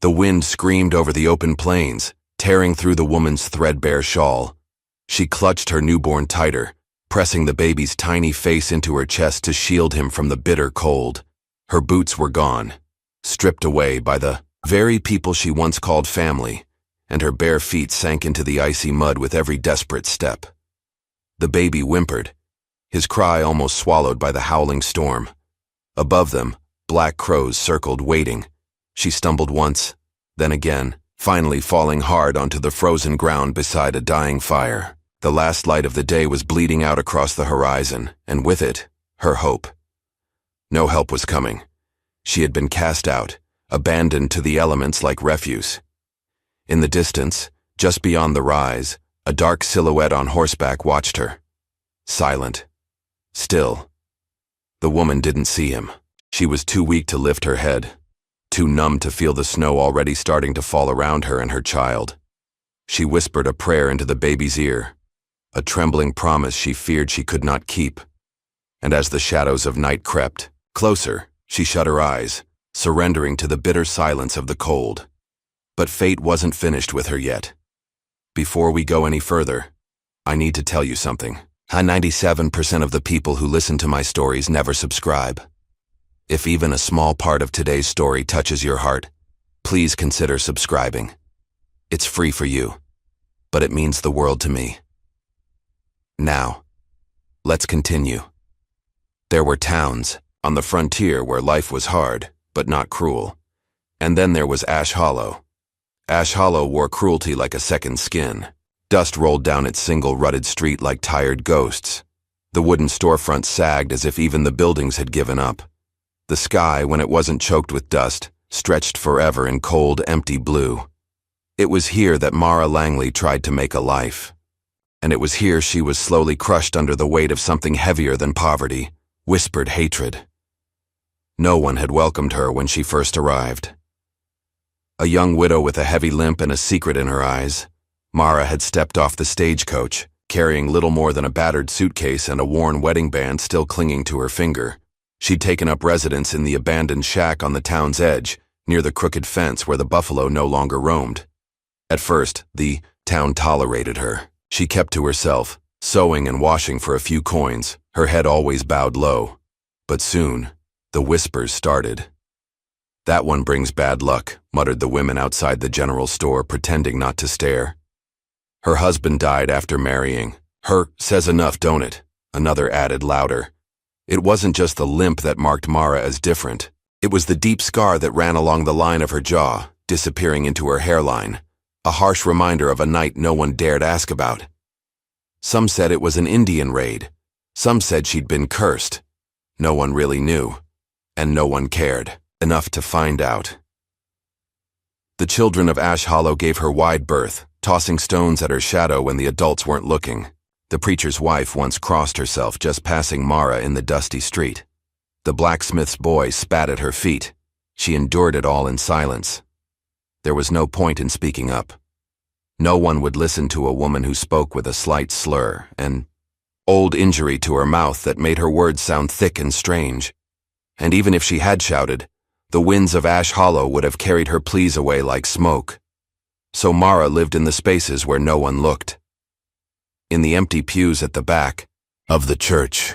The wind screamed over the open plains, tearing through the woman's threadbare shawl. She clutched her newborn tighter, pressing the baby's tiny face into her chest to shield him from the bitter cold. Her boots were gone, stripped away by the very people she once called family, and her bare feet sank into the icy mud with every desperate step. The baby whimpered, his cry almost swallowed by the howling storm. Above them, black crows circled, waiting. She stumbled once, then again, finally falling hard onto the frozen ground beside a dying fire. The last light of the day was bleeding out across the horizon, and with it, her hope. No help was coming. She had been cast out, abandoned to the elements like refuse. In the distance, just beyond the rise, a dark silhouette on horseback watched her. Silent. Still. The woman didn't see him. She was too weak to lift her head, too numb to feel the snow already starting to fall around her and her child. She whispered a prayer into the baby's ear, a trembling promise she feared she could not keep. And as the shadows of night crept closer, she shut her eyes, surrendering to the bitter silence of the cold. But fate wasn't finished with her yet. Before we go any further, I need to tell you something. 97% of the people who listen to my stories never subscribe. If even a small part of today's story touches your heart, please consider subscribing. It's free for you, but it means the world to me. Now, let's continue. There were towns on the frontier where life was hard, but not cruel. And then there was Ash Hollow. Ash Hollow wore cruelty like a second skin. Dust rolled down its single rutted street like tired ghosts. The wooden storefronts sagged as if even the buildings had given up. The sky, when it wasn't choked with dust, stretched forever in cold, empty blue. It was here that Mara Langley tried to make a life. And it was here she was slowly crushed under the weight of something heavier than poverty, whispered hatred. No one had welcomed her when she first arrived. A young widow with a heavy limp and a secret in her eyes, Mara had stepped off the stagecoach, carrying little more than a battered suitcase and a worn wedding band still clinging to her finger. She'd taken up residence in the abandoned shack on the town's edge, near the crooked fence where the buffalo no longer roamed. At first, the town tolerated her. She kept to herself, sewing and washing for a few coins, her head always bowed low. But soon, the whispers started. "That one brings bad luck," muttered the women outside the general store, pretending not to stare. "Her husband died after marrying. Her says enough, don't it?" Another added louder. It wasn't just the limp that marked Mara as different. It was the deep scar that ran along the line of her jaw, disappearing into her hairline, a harsh reminder of a night no one dared ask about. Some said it was an Indian raid. Some said she'd been cursed. No one really knew, and no one cared enough to find out. The children of Ash Hollow gave her wide berth, tossing stones at her shadow when the adults weren't looking. The preacher's wife once crossed herself just passing Mara in the dusty street. The blacksmith's boy spat at her feet. She endured it all in silence. There was no point in speaking up. No one would listen to a woman who spoke with a slight slur, an old injury to her mouth that made her words sound thick and strange. And even if she had shouted, the winds of Ash Hollow would have carried her pleas away like smoke. So Mara lived in the spaces where no one looked. In the empty pews at the back of the church,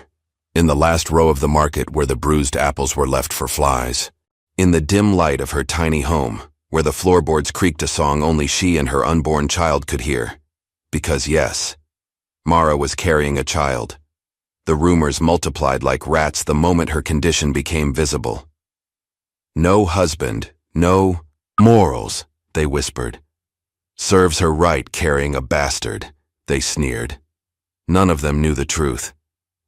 in the last row of the market where the bruised apples were left for flies, in the dim light of her tiny home, where the floorboards creaked a song only she and her unborn child could hear. Because yes, Mara was carrying a child. The rumors multiplied like rats the moment her condition became visible. "No husband, no morals," they whispered. "Serves her right carrying a bastard," they sneered. None of them knew the truth.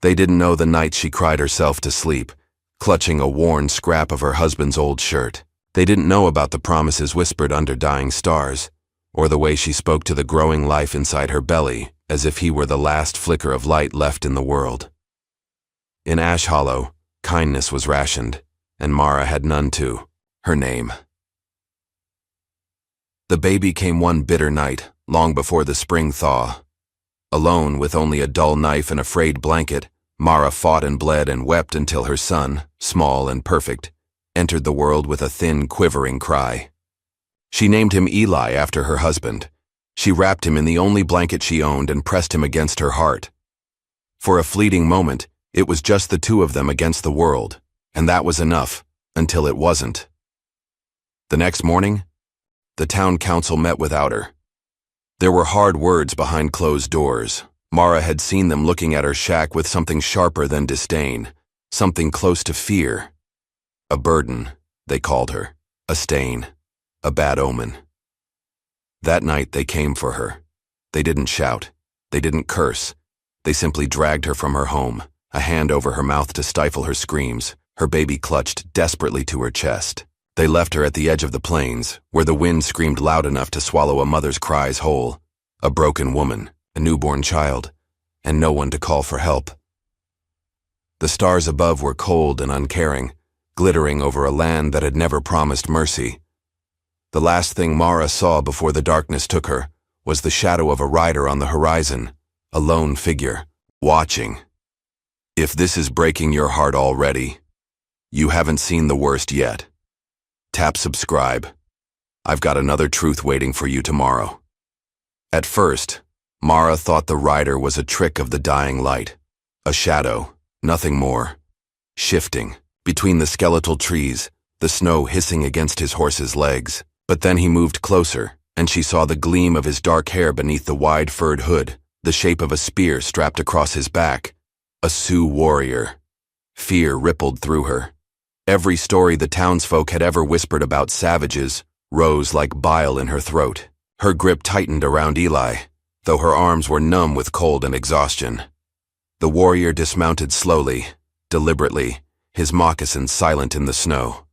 They didn't know the night she cried herself to sleep, clutching a worn scrap of her husband's old shirt. They didn't know about the promises whispered under dying stars, or the way she spoke to the growing life inside her belly, as if he were the last flicker of light left in the world. In Ash Hollow, kindness was rationed, and Mara had none to her name. The baby came one bitter night, long before the spring thaw. Alone, with only a dull knife and a frayed blanket, Mara fought and bled and wept until her son, small and perfect, entered the world with a thin, quivering cry. She named him Eli after her husband. She wrapped him in the only blanket she owned and pressed him against her heart. For a fleeting moment, it was just the two of them against the world, and that was enough, until it wasn't. The next morning, the town council met without her. There were hard words behind closed doors. Mara had seen them looking at her shack with something sharper than disdain, something close to fear. A burden, they called her, a stain, a bad omen. That night they came for her. They didn't shout. They didn't curse. They simply dragged her from her home, a hand over her mouth to stifle her screams, her baby clutched desperately to her chest. They left her at the edge of the plains, where the wind screamed loud enough to swallow a mother's cries whole. A broken woman, a newborn child, and no one to call for help. The stars above were cold and uncaring, glittering over a land that had never promised mercy. The last thing Mara saw before the darkness took her was the shadow of a rider on the horizon, a lone figure, watching. If this is breaking your heart already, you haven't seen the worst yet. Tap subscribe. I've got another truth waiting for you tomorrow. At first, Mara thought the rider was a trick of the dying light, a shadow, nothing more. Shifting, between the skeletal trees, the snow hissing against his horse's legs. But then he moved closer, and she saw the gleam of his dark hair beneath the wide furred hood, the shape of a spear strapped across his back. A Sioux warrior. Fear rippled through her. Every story the townsfolk had ever whispered about savages rose like bile in her throat. Her grip tightened around Eli, though her arms were numb with cold and exhaustion. The warrior dismounted slowly, deliberately, his moccasins silent in the snow.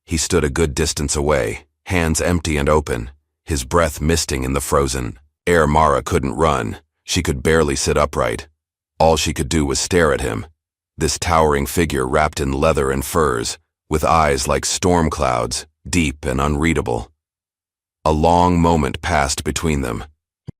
He stood a good distance away, hands empty and open, his breath misting in the frozen air. Mara couldn't run. She could barely sit upright. All she could do was stare at him, this towering figure wrapped in leather and furs, with eyes like storm clouds, deep and unreadable. A long moment passed between them.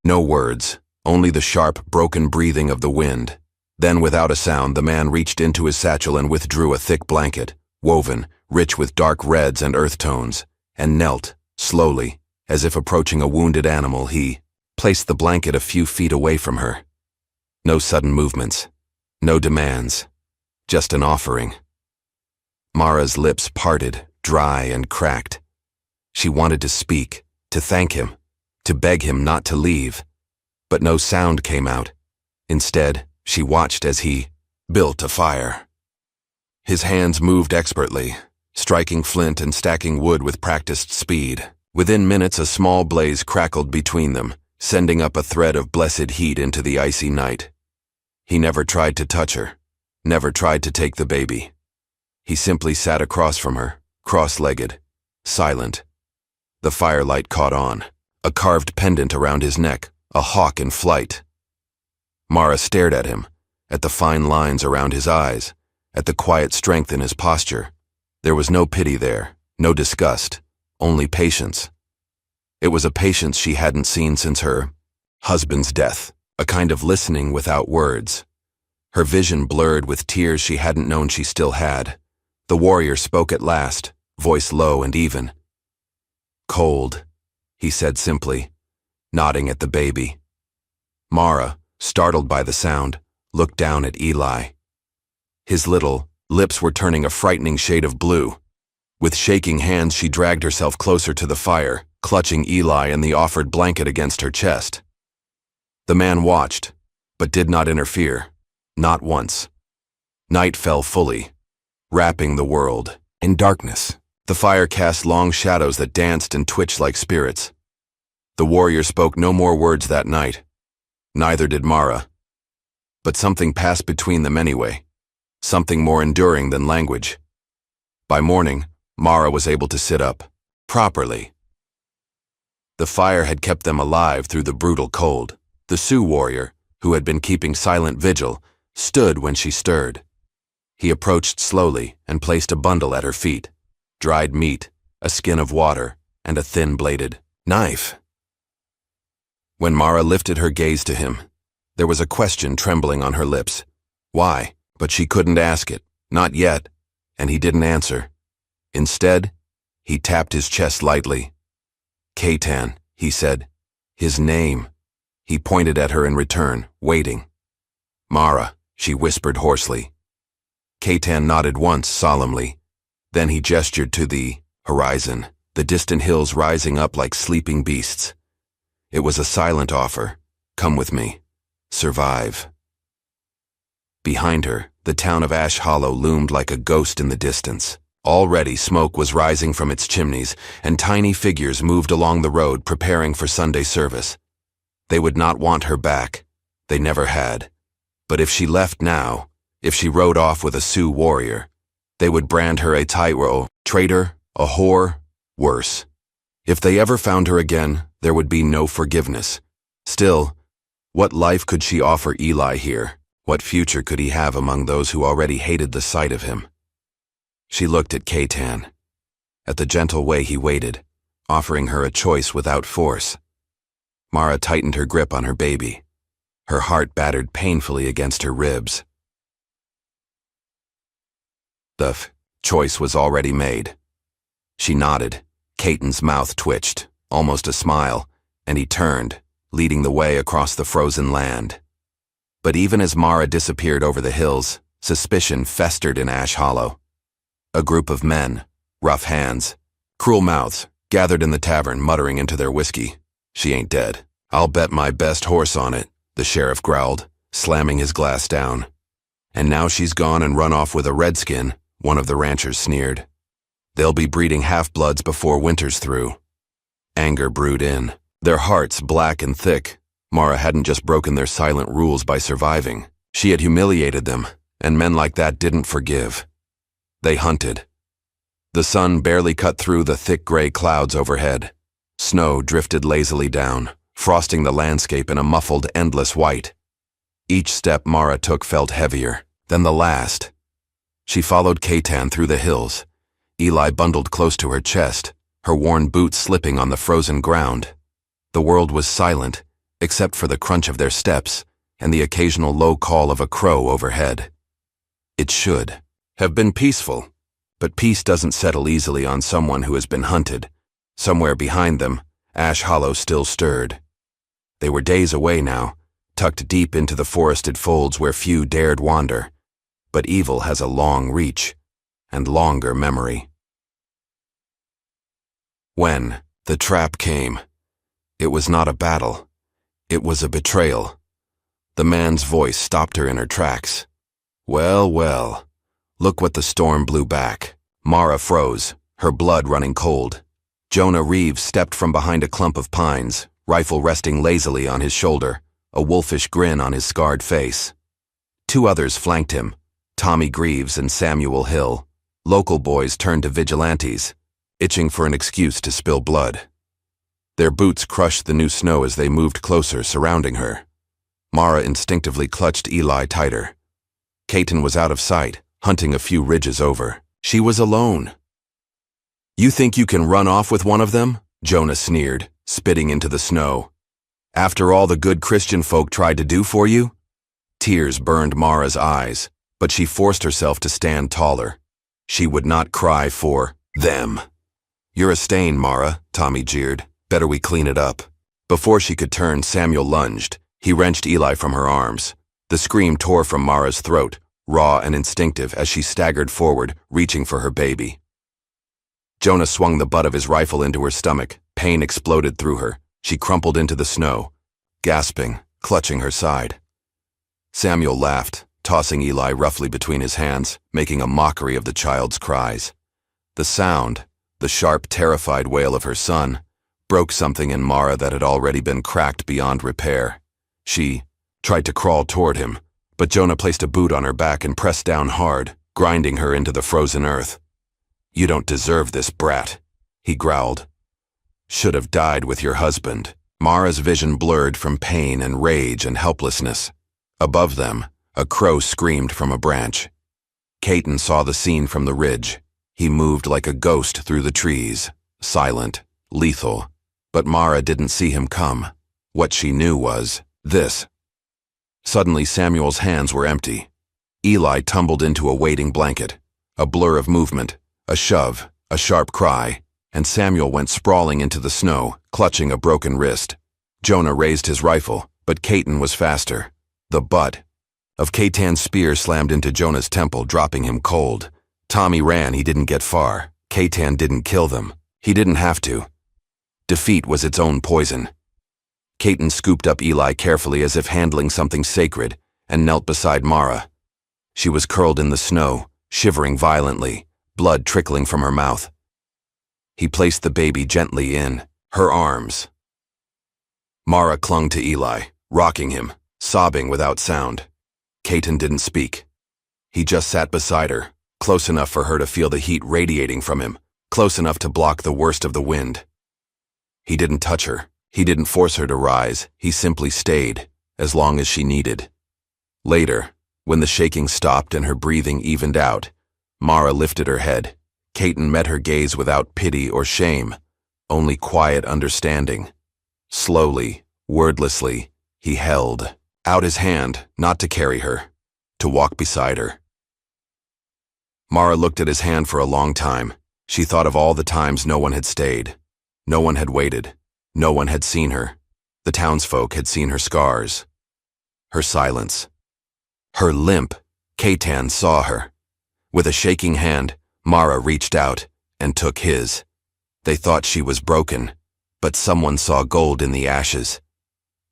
No words, only the sharp, broken breathing of the wind. Then, without a sound, the man reached into his satchel and withdrew a thick blanket, woven, rich with dark reds and earth tones, and knelt, slowly, as if approaching a wounded animal. He placed the blanket a few feet away from her. No sudden movements, no demands, just an offering. Mara's lips parted, dry and cracked. She wanted to speak, to thank him, to beg him not to leave, but no sound came out. Instead, she watched as he built a fire. His hands moved expertly, striking flint and stacking wood with practiced speed. Within minutes, a small blaze crackled between them, sending up a thread of blessed heat into the icy night. He never tried to touch her, never tried to take the baby. He simply sat across from her, cross-legged, silent. The firelight caught on, a carved pendant around his neck, a hawk in flight. Mara stared at him, at the fine lines around his eyes, at the quiet strength in his posture. There was no pity there, no disgust, only patience. It was a patience she hadn't seen since her husband's death, a kind of listening without words. Her vision blurred with tears she hadn't known she still had. The warrior spoke at last, voice low and even. "Cold," he said simply, nodding at the baby. Mara, startled by the sound, looked down at Eli. His little lips were turning a frightening shade of blue. With shaking hands, she dragged herself closer to the fire, clutching Eli and the offered blanket against her chest. The man watched, but did not interfere, not once. Night fell fully, wrapping the world in darkness. The fire cast long shadows that danced and twitched like spirits. The warrior spoke no more words that night. Neither did Mara. But something passed between them anyway, something more enduring than language. By morning, Mara was able to sit up, properly. The fire had kept them alive through the brutal cold. The Sioux warrior, who had been keeping silent vigil, stood when she stirred. He approached slowly and placed a bundle at her feet. Dried meat, a skin of water, and a thin-bladed knife. When Mara lifted her gaze to him, there was a question trembling on her lips. Why? But she couldn't ask it, not yet, and he didn't answer. Instead, he tapped his chest lightly. Katan, he said. His name. He pointed at her in return, waiting. Mara, she whispered hoarsely. Katan nodded once solemnly. Then he gestured to the horizon, the distant hills rising up like sleeping beasts. It was a silent offer. Come with me. Survive. Behind her, the town of Ash Hollow loomed like a ghost in the distance. Already smoke was rising from its chimneys, and tiny figures moved along the road preparing for Sunday service. They would not want her back. They never had. But if she left now, if she rode off with a Sioux warrior, they would brand her a traitor, a whore, worse. If they ever found her again, there would be no forgiveness. Still, what life could she offer Eli here? What future could he have among those who already hated the sight of him? She looked at Katan, at the gentle way he waited, offering her a choice without force. Mara tightened her grip on her baby. Her heart battered painfully against her ribs. The choice was already made. She nodded. Katan's mouth twitched, almost a smile, and he turned, leading the way across the frozen land. But even as Mara disappeared over the hills, suspicion festered in Ash Hollow. A group of men, rough hands, cruel mouths, gathered in the tavern muttering into their whiskey. She ain't dead. I'll bet my best horse on it, the sheriff growled, slamming his glass down. And now she's gone and run off with a redskin, one of the ranchers sneered. They'll be breeding half-bloods before winter's through. Anger brewed in, their hearts black and thick. Mara hadn't just broken their silent rules by surviving. She had humiliated them, and men like that didn't forgive. They hunted. The sun barely cut through the thick gray clouds overhead. Snow drifted lazily down, frosting the landscape in a muffled, endless white. Each step Mara took felt heavier than the last. She followed Katan through the hills, Eli bundled close to her chest, her worn boots slipping on the frozen ground. The world was silent, except for the crunch of their steps and the occasional low call of a crow overhead. It should have been peaceful, but peace doesn't settle easily on someone who has been hunted. Somewhere behind them, Ash Hollow still stirred. They were days away now, tucked deep into the forested folds where few dared wander. But evil has a long reach, and longer memory. When the trap came, it was not a battle. It was a betrayal. The man's voice stopped her in her tracks. Well, well, look what the storm blew back. Mara froze, her blood running cold. Jonah Reeves stepped from behind a clump of pines, rifle resting lazily on his shoulder, a wolfish grin on his scarred face. Two others flanked him, Tommy Greaves and Samuel Hill. Local boys turned to vigilantes, itching for an excuse to spill blood. Their boots crushed the new snow as they moved closer, surrounding her. Mara instinctively clutched Eli tighter. Katan was out of sight, hunting a few ridges over. She was alone. You think you can run off with one of them? Jonah sneered, spitting into the snow. After all the good Christian folk tried to do for you? Tears burned Mara's eyes, but she forced herself to stand taller. She would not cry for them. You're a stain, Mara, Tommy jeered. Better we clean it up. Before she could turn, Samuel lunged. He wrenched Eli from her arms. The scream tore from Mara's throat, raw and instinctive as she staggered forward, reaching for her baby. Jonah swung the butt of his rifle into her stomach. Pain exploded through her. She crumpled into the snow, gasping, clutching her side. Samuel laughed, tossing Eli roughly between his hands, making a mockery of the child's cries. The sound, the sharp, terrified wail of her son, broke something in Mara that had already been cracked beyond repair. She tried to crawl toward him, but Jonah placed a boot on her back and pressed down hard, grinding her into the frozen earth. You don't deserve this, brat, he growled. Should have died with your husband. Mara's vision blurred from pain and rage and helplessness. Above them, a crow screamed from a branch. Katan saw the scene from the ridge. He moved like a ghost through the trees, silent, lethal. But Mara didn't see him come. What she knew was this. Suddenly Samuel's hands were empty. Eli tumbled into a waiting blanket. A blur of movement, a shove, a sharp cry. and Samuel went sprawling into the snow, clutching a broken wrist. Jonah raised his rifle, but Caton was faster. The butt of Catan's spear slammed into Jonah's temple, dropping him cold. Tommy ran, he didn't get far. Catan didn't kill them. He didn't have to. Defeat was its own poison. Caton scooped up Eli carefully as if handling something sacred, and knelt beside Mara. She was curled in the snow, shivering violently, blood trickling from her mouth. He placed the baby gently in her arms. Mara clung to Eli, rocking him, sobbing without sound. Caton didn't speak. He just sat beside her, close enough for her to feel the heat radiating from him, close enough to block the worst of the wind. He didn't touch her. He didn't force her to rise. He simply stayed, as long as she needed. Later, when the shaking stopped and her breathing evened out, Mara lifted her head. Caton met her gaze without pity or shame, only quiet understanding. Slowly, wordlessly, he held out his hand, not to carry her, to walk beside her. Mara looked at his hand for a long time. She thought of all the times no one had stayed. No one had waited. No one had seen her. The townsfolk had seen her scars. Her silence. Her limp. Catan saw her. With a shaking hand, Mara reached out and took his. They thought she was broken, but someone saw gold in the ashes.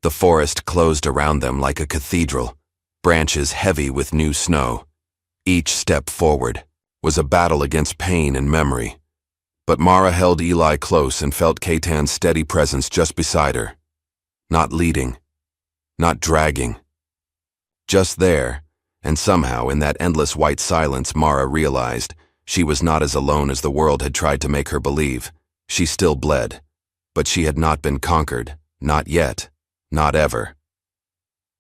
The forest closed around them like a cathedral, branches heavy with new snow. Each step forward was a battle against pain and memory. But Mara held Eli close and felt Catan's steady presence just beside her. Not leading, not dragging. Just there, and somehow in that endless white silence Mara realized she was not as alone as the world had tried to make her believe. She still bled, but she had not been conquered, not yet, not ever.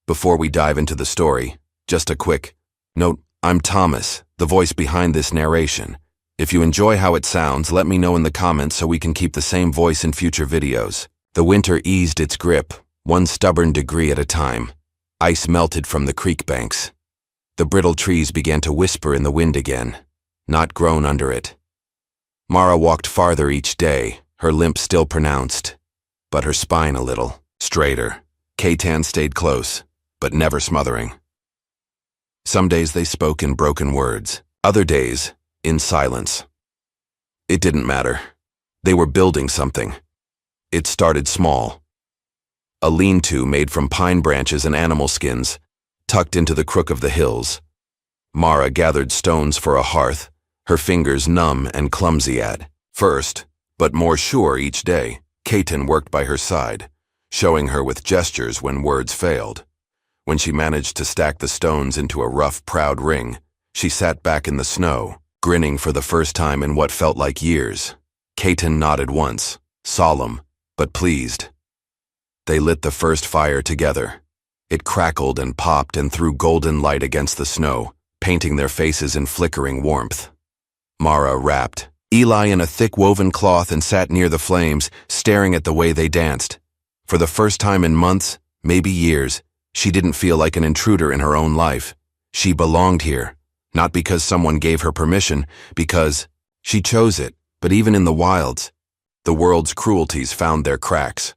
Before we dive into the story, just a quick note. I'm Thomas, the voice behind this narration. If you enjoy how it sounds, let me know in the comments so we can keep the same voice in future videos. The winter eased its grip, one stubborn degree at a time. Ice melted from the creek banks. The brittle trees began to whisper in the wind again, not grown under it. Mara walked farther each day, her limp still pronounced, but her spine a little straighter. Catan stayed close, but never smothering. Some days they spoke in broken words, other days in silence. It didn't matter. They were building something. It started small. A lean-to made from pine branches and animal skins, tucked into the crook of the hills. Mara gathered stones for a hearth, her fingers numb and clumsy at first, but more sure each day. Caton worked by her side, showing her with gestures when words failed. When she managed to stack the stones into a rough, proud ring, she sat back in the snow, grinning for the first time in what felt like years. Caton nodded once, solemn, but pleased. They lit the first fire together. It crackled and popped and threw golden light against the snow, painting their faces in flickering warmth. Mara wrapped Eli in a thick woven cloth and sat near the flames, staring at the way they danced. For the first time in months, maybe years, she didn't feel like an intruder in her own life. She belonged here, not because someone gave her permission, because she chose it. But even in the wilds, the world's cruelties found their cracks.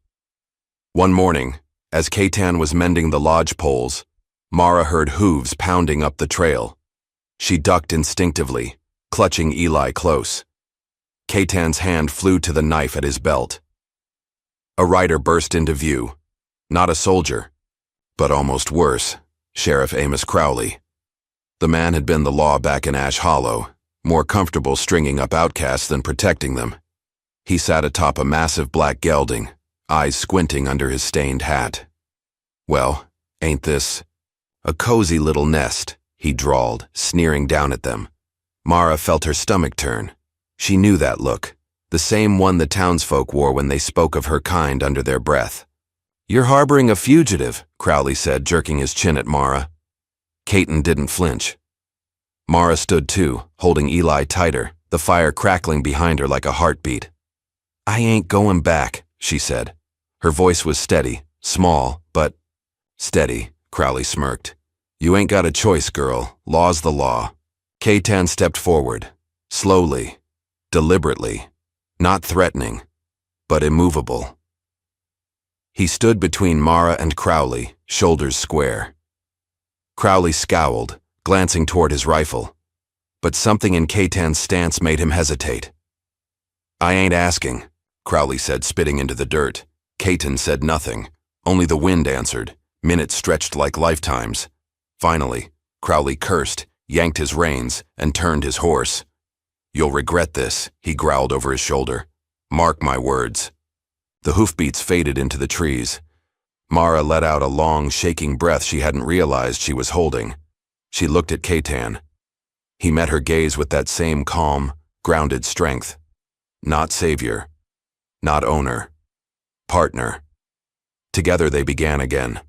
One morning, as Catan was mending the lodge poles, Mara heard hooves pounding up the trail. She ducked instinctively, clutching Eli close. Catan's hand flew to the knife at his belt. A rider burst into view. Not a soldier, but almost worse, Sheriff Amos Crowley. The man had been the law back in Ash Hollow, more comfortable stringing up outcasts than protecting them. He sat atop a massive black gelding, eyes squinting under his stained hat. "Well, ain't this a cozy little nest?" he drawled, sneering down at them. Mara felt her stomach turn. She knew that look, the same one the townsfolk wore when they spoke of her kind under their breath. "You're harboring a fugitive," Crowley said, jerking his chin at Mara. Caton didn't flinch. Mara stood too, holding Eli tighter, the fire crackling behind her like a heartbeat. "I ain't going back," she said. Her voice was steady, small, but steady. Crowley smirked. "You ain't got a choice, girl. Law's the law." Catan stepped forward, slowly, deliberately. Not threatening, but immovable. He stood between Mara and Crowley, shoulders square. Crowley scowled, glancing toward his rifle, but something in Catan's stance made him hesitate. "I ain't asking," Crowley said, spitting into the dirt. Catan said nothing. Only the wind answered. Minutes stretched like lifetimes. Finally, Crowley cursed, yanked his reins, and turned his horse. "You'll regret this," he growled over his shoulder. "Mark my words." The hoofbeats faded into the trees. Mara let out a long, shaking breath she hadn't realized she was holding. She looked at Catan. He met her gaze with that same calm, grounded strength. Not savior. Not owner. Partner. Together they began again.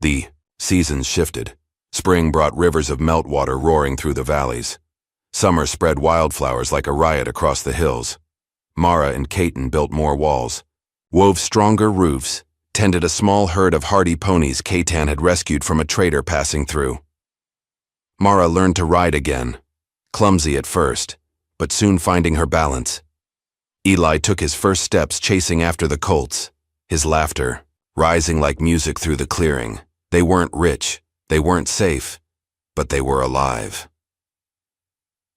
The seasons shifted. Spring brought rivers of meltwater roaring through the valleys. Summer spread wildflowers like a riot across the hills. Mara and Catan built more walls, wove stronger roofs, tended a small herd of hardy ponies Catan had rescued from a trader passing through. Mara learned to ride again, clumsy at first, but soon finding her balance. Eli took his first steps chasing after the colts, his laughter rising like music through the clearing. They weren't rich, they weren't safe, but they were alive.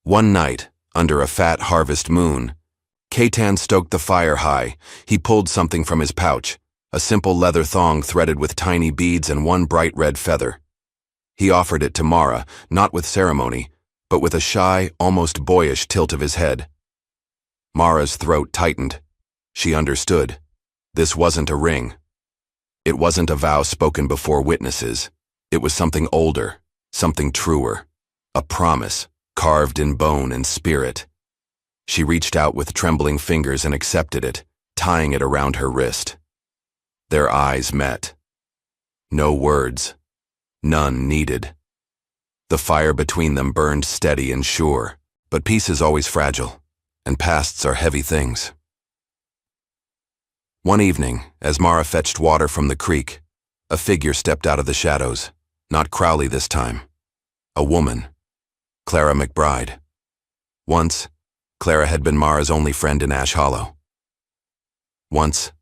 One night, under a fat harvest moon, Catan stoked the fire high. He pulled something from his pouch, a simple leather thong threaded with tiny beads and one bright red feather. He offered it to Mara, not with ceremony, but with a shy, almost boyish tilt of his head. Mara's throat tightened. She understood. This wasn't a ring. It wasn't a vow spoken before witnesses. It was something older, something truer, a promise carved in bone and spirit. She reached out with trembling fingers and accepted it, tying it around her wrist. Their eyes met. No words. None needed. The fire between them burned steady and sure, but peace is always fragile, and pasts are heavy things. One evening, as Mara fetched water from the creek, a figure stepped out of the shadows. Not Crowley this time. A woman. Clara McBride. Once, Clara had been Mara's only friend in Ash Hollow. Once,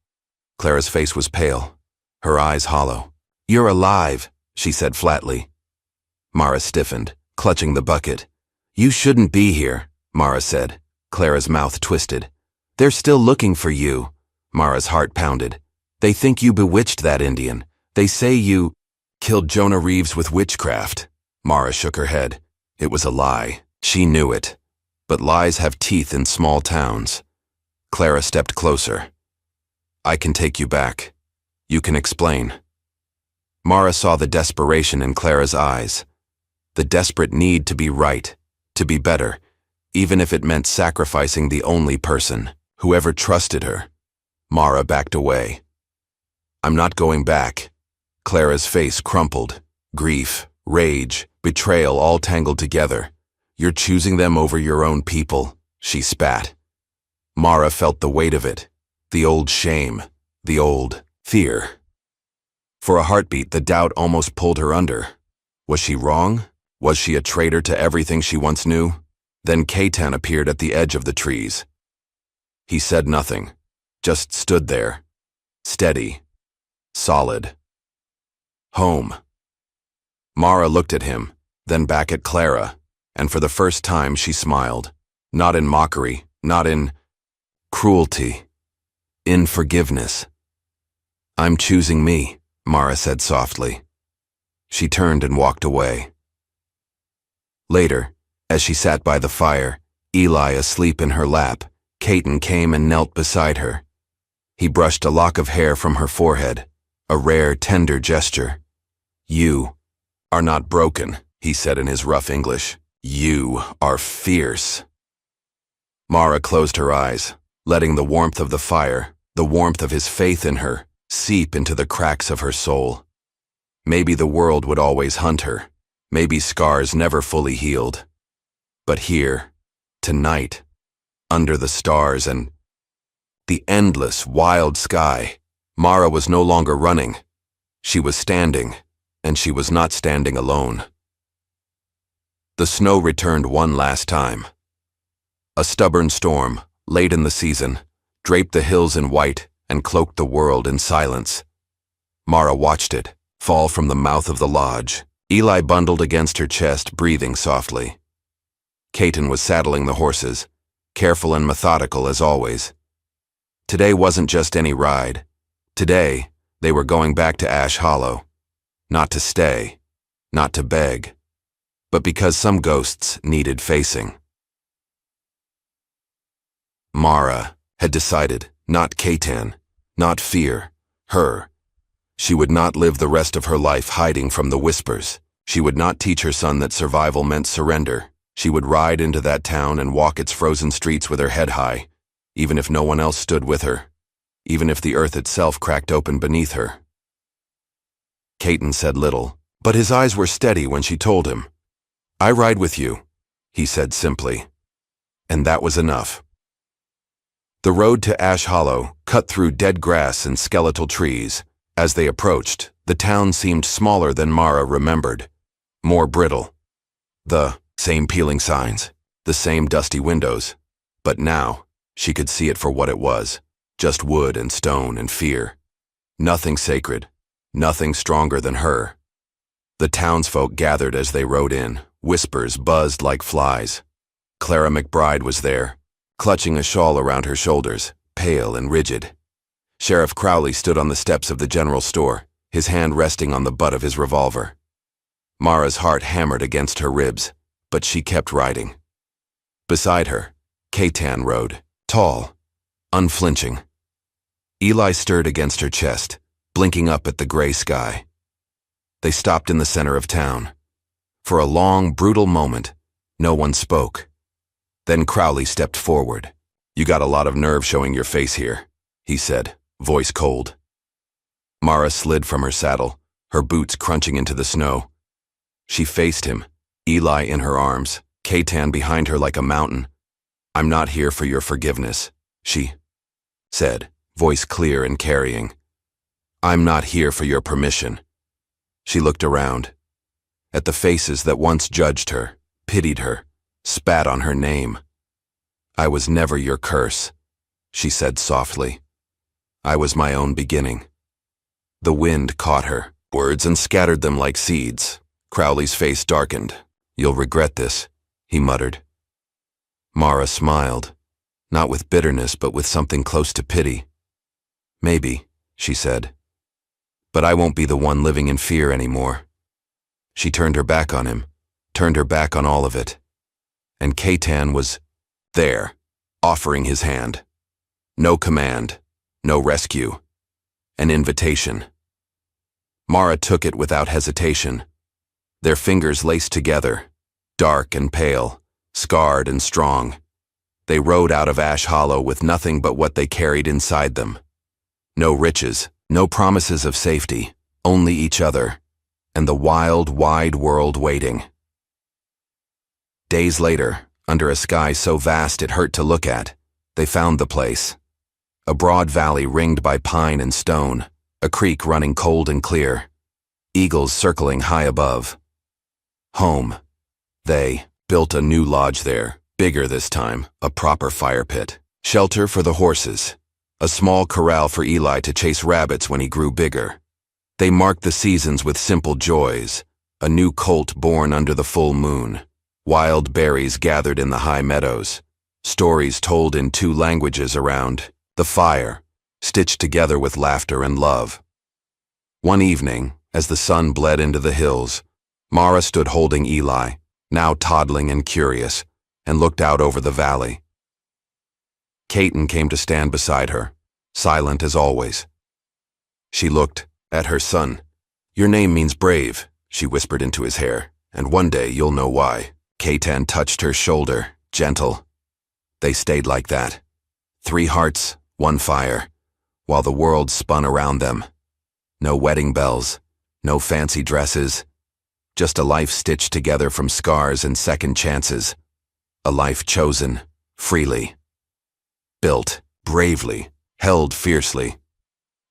Clara's face was pale, her eyes hollow. "You're alive," she said flatly. Mara stiffened, clutching the bucket. "You shouldn't be here," Mara said. Clara's mouth twisted. "They're still looking for you." Mara's heart pounded. "They think you bewitched that Indian. They say you killed Jonah Reeves with witchcraft." Mara shook her head. It was a lie. She knew it. But lies have teeth in small towns. Clara stepped closer. "I can take you back. You can explain." Mara saw the desperation in Clara's eyes. The desperate need to be right, to be better, even if it meant sacrificing the only person who ever trusted her. Mara backed away. "I'm not going back." Clara's face crumpled. Grief, rage, betrayal all tangled together. "You're choosing them over your own people," she spat. Mara felt the weight of it, the old shame, the old fear. For a heartbeat, the doubt almost pulled her under. Was she wrong? Was she a traitor to everything she once knew? Then Catan appeared at the edge of the trees. He said nothing, just stood there, steady, solid. Home. Mara looked at him, then back at Clara, and for the first time she smiled. Not in mockery, not in cruelty, in forgiveness. "I'm choosing me," Mara said softly. She turned and walked away. Later, as she sat by the fire, Eli asleep in her lap, Catan came and knelt beside her. He brushed a lock of hair from her forehead, a rare, tender gesture. "You are not broken," he said in his rough English. "You are fierce." Mara closed her eyes, letting the warmth of the fire, the warmth of his faith in her, seep into the cracks of her soul. Maybe the world would always hunt her. Maybe scars never fully healed. But here, tonight, under the stars and the endless, wild sky, Mara was no longer running. She was standing, and she was not standing alone. The snow returned one last time. A stubborn storm, late in the season, draped the hills in white and cloaked the world in silence. Mara watched it fall from the mouth of the lodge, Eli bundled against her chest, breathing softly. Caton was saddling the horses, careful and methodical as always. Today wasn't just any ride. Today, they were going back to Ash Hollow. Not to stay, not to beg, but because some ghosts needed facing. Mara had decided, not Caton, not fear, her. She would not live the rest of her life hiding from the whispers. She would not teach her son that survival meant surrender. She would ride into that town and walk its frozen streets with her head high, even if no one else stood with her, even if the earth itself cracked open beneath her. Caton said little, but his eyes were steady when she told him. "I ride with you," he said simply. And that was enough. The road to Ash Hollow cut through dead grass and skeletal trees. As they approached, the town seemed smaller than Mara remembered, more brittle. The same peeling signs, the same dusty windows, but now she could see it for what it was, just wood and stone and fear. Nothing sacred, nothing stronger than her. The townsfolk gathered as they rode in, whispers buzzed like flies. Clara McBride was there, clutching a shawl around her shoulders, pale and rigid. Sheriff Crowley stood on the steps of the general store, his hand resting on the butt of his revolver. Mara's heart hammered against her ribs, but she kept riding. Beside her, Caton rode, tall, unflinching. Eli stirred against her chest, blinking up at the gray sky. They stopped in the center of town. For a long, brutal moment, no one spoke. Then Crowley stepped forward. "You got a lot of nerve showing your face here," he said, voice cold. Mara slid from her saddle, her boots crunching into the snow. She faced him, Eli in her arms, Caton behind her like a mountain. "I'm not here for your forgiveness," she said, voice clear and carrying. "I'm not here for your permission." She looked around, at the faces that once judged her, pitied her, spat on her name. "I was never your curse," she said softly. "I was my own beginning." The wind caught her words and scattered them like seeds. Crowley's face darkened. "You'll regret this," he muttered. Mara smiled, not with bitterness but with something close to pity. "Maybe," she said. "But I won't be the one living in fear anymore." She turned her back on him, turned her back on all of it. And Caton was there, offering his hand. No command, no rescue. An invitation. Mara took it without hesitation. Their fingers laced together, dark and pale, scarred and strong. They rode out of Ash Hollow with nothing but what they carried inside them. No riches, no promises of safety, only each other, and the wild, wide world waiting. Days later, under a sky so vast it hurt to look at, they found the place. A broad valley ringed by pine and stone, a creek running cold and clear, eagles circling high above. Home. They built a new lodge there, bigger this time, a proper fire pit, shelter for the horses, a small corral for Eli to chase rabbits when he grew bigger. They marked the seasons with simple joys, a new colt born under the full moon, wild berries gathered in the high meadows, stories told in 2 languages around the fire, stitched together with laughter and love. One evening, as the sun bled into the hills, Mara stood holding Eli, now toddling and curious, and looked out over the valley. Caton came to stand beside her, silent as always. She looked at her son. "Your name means brave," she whispered into his hair, "and one day you'll know why." Caton touched her shoulder, gentle. They stayed like that. 3 hearts, 1 fire, while the world spun around them. No wedding bells, no fancy dresses, just a life stitched together from scars and second chances. A life chosen, freely. Built, bravely, held fiercely.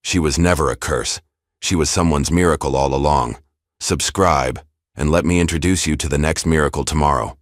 She was never a curse. She was someone's miracle all along. Subscribe, and let me introduce you to the next miracle tomorrow.